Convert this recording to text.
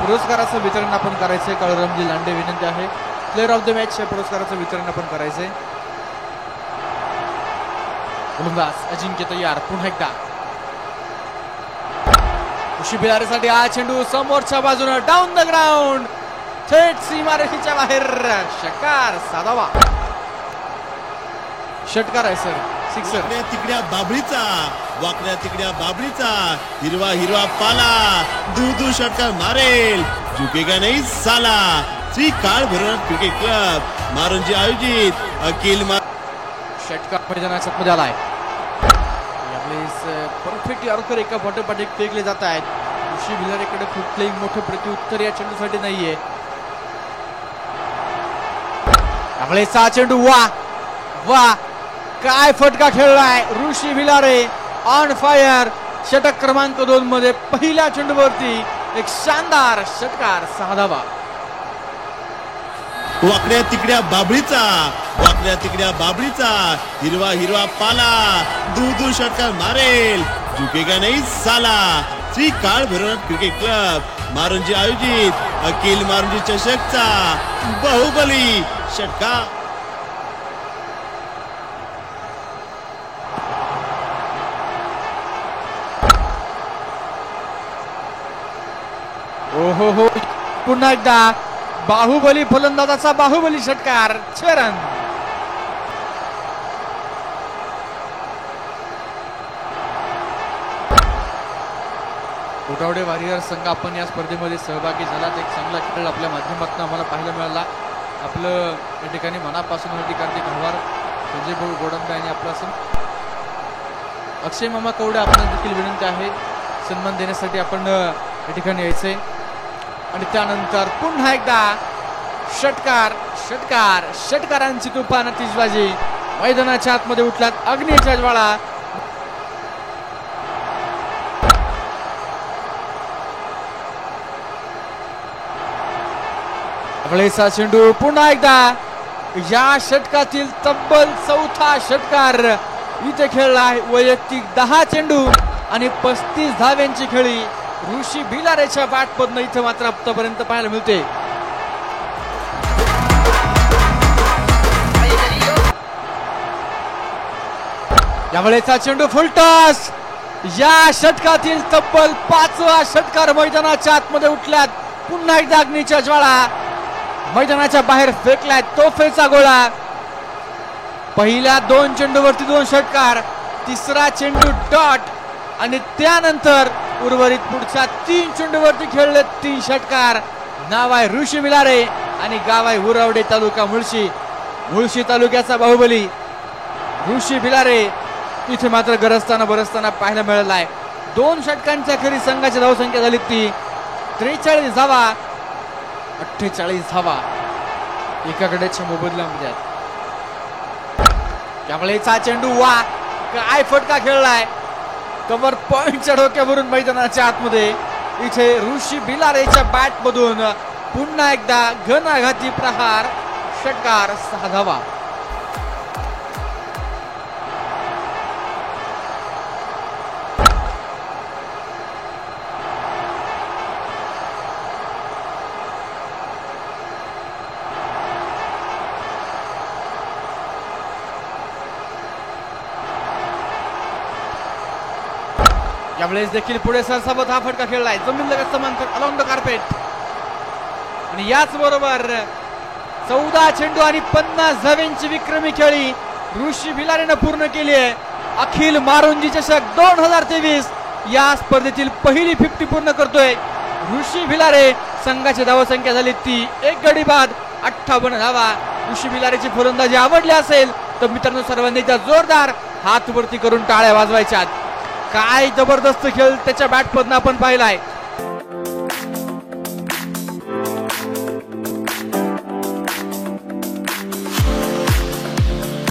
पुरस्काराचं वितरण आपण करायचंय. काळूरामजी लांडे विनंती आहे. प्लेअर ऑफ द मॅच या पुरस्काराचं वितरण आपण करायचंय. गोलंदाज अजिंक्य तयार. पुन्हा एकदा ऋषी बिलारेसाठी हा चेंडू समोरच्या बाजूने डाऊन द ग्राउंड, थेट सीमारेषेच्या बाहेर. षटकार साधावा. षटकार आहे सर. सिक्सर. तिकड्या बाबळीचा, वाकड्या तिकड्या बाबळीचा हिरवा हिरवा पाला, दूर षटकार मारेल. झुकेगा नाही साला. श्री काळ भैरवनाथ क्रिकेट क्लब मारुंजी आयोजित अखिल षटकार मैदानाच्या मध्ये आलाय. परफेक्ट यॉर्कर एका पाठोपाठ एक फेकले जात आहेत. ऋषी भिलारेकडे कुठलंही मोठं प्रत्युत्तर या चेंडूसाठी नाहीये. त्यामुळे चेंडू वा वा काय फटका खेळलाय ऋषी भिलारे. On fire. षटक क्रमांक 2 मध्ये पहिल्या चेंडूवरती एक शानदार षटकार. 6 धावा. वाकड्या तिकड्या बाबळीचा, वाकड्या तिकड्या बाबळीचा हिरवा हिरवा पाला, दूर षटकार मारेल. झुकेगा नाही साला. श्री काळ भैरवनाथ क्रिकेट क्लब मारुंजी आयोजित अखिल मारुंजी चषकचा बाहुबली षटकार. ओहो हो. पुन्हा एकदा बाहुबली फलंदाजाचा बाहुबली षटकार. 6 रन. कोटावडे वारियर संघ आपण या स्पर्धेमध्ये सहभागी झालात. एक चांगला खेळ आपल्या माध्यमातून आम्हाला पाहायला मिळाला. आपलं या ठिकाणी मनापासून हार्दिक आभार. संजय भाऊ गोडंबे यांनी आपला अक्षय मामा कवडे आपण देखील विनंती आहे सन्मान देण्यासाठी आपण या ठिकाणी यायचंय. आणि त्यानंतर पुन्हा एकदा षटकार षटकार षटकारांची तुफान आतिषबाजी. मैदानाच्या आतमध्ये उठल्यात अग्नीच्या ज्वाळा. आपलेचा चेंडू पुन्हा एकदा या षटकातील तब्बल 4था षटकार इथे खेळलाय. वैयक्तिक 10 चेंडू आणि 35 धाव्यांची खेळी ऋषी भिलारेच्या बॅटमधून इथे मात्र आतापर्यंत पाहायला मिळते. यावेळेचा चेंडू फुलटॉस. या षटकातील तब्बल 5वा षटकार मैदानाच्या आतमध्ये उठल्यात. पुन्हा एकदा अग्नीच्या ज्वाळा. मैदानाच्या बाहेर फेकलाय तोफेचा गोळा. पहिल्या 2 चेंडूवरती 2 षटकार. तिसरा चेंडू डॉट आणि त्यानंतर उर्वरित पुढच्या 3 चेंडूवरती खेळले 3 षटकार. नाव आहे ऋषी भिलारे आणि गाव आहे उरावडे तालुका मुळशी. मुळशी तालुक्याचा बाहुबली ऋषी भिलारे इथे मात्र गरजताना बरसताना पाहायला मिळाला आहे. 2 षटकांच्या खेळी संघाची धावसंख्या झाली ती 43 धावा. 48 धावा एका गड्याच्या मोबदल्यामध्ये. त्यामुळे चेंडू वा काय फटका खेळलाय. कव्हर पॉइंटच्या डोक्यावरून मैदानाच्या आतमध्ये इथे ऋषी भिलारेच्या बॅट मधून पुन्हा एकदा घणाघाती प्रहार. षटकार. 6 धावा. यावेळेस देखील पुढे सरसावत हा फटका खेळलाय. जमीन लगत समांतर अलॉंग द कार्पेट. आणि याच बरोबर 14 चेंडू आणि 50 धाव्यांची विक्रमी खेळी ऋषी भिलारेनं पूर्ण केली आहे. अखिल मारुंजी चषक 2023 या स्पर्धेतील पहिली 50 पूर्ण करतोय ऋषी भिलारे. संघाची धावसंख्या झाली ती 1 गडी बाद 58 धावा. ऋषी भिलारेची फलंदाजी आवडली असेल तर मित्रांनो सर्वांनी त्या जोरदार हात वरती करून टाळ्या वाजवायच्यात. काय जबरदस्त खेळ त्याच्या बॅटमधून आपण पाहिलाय.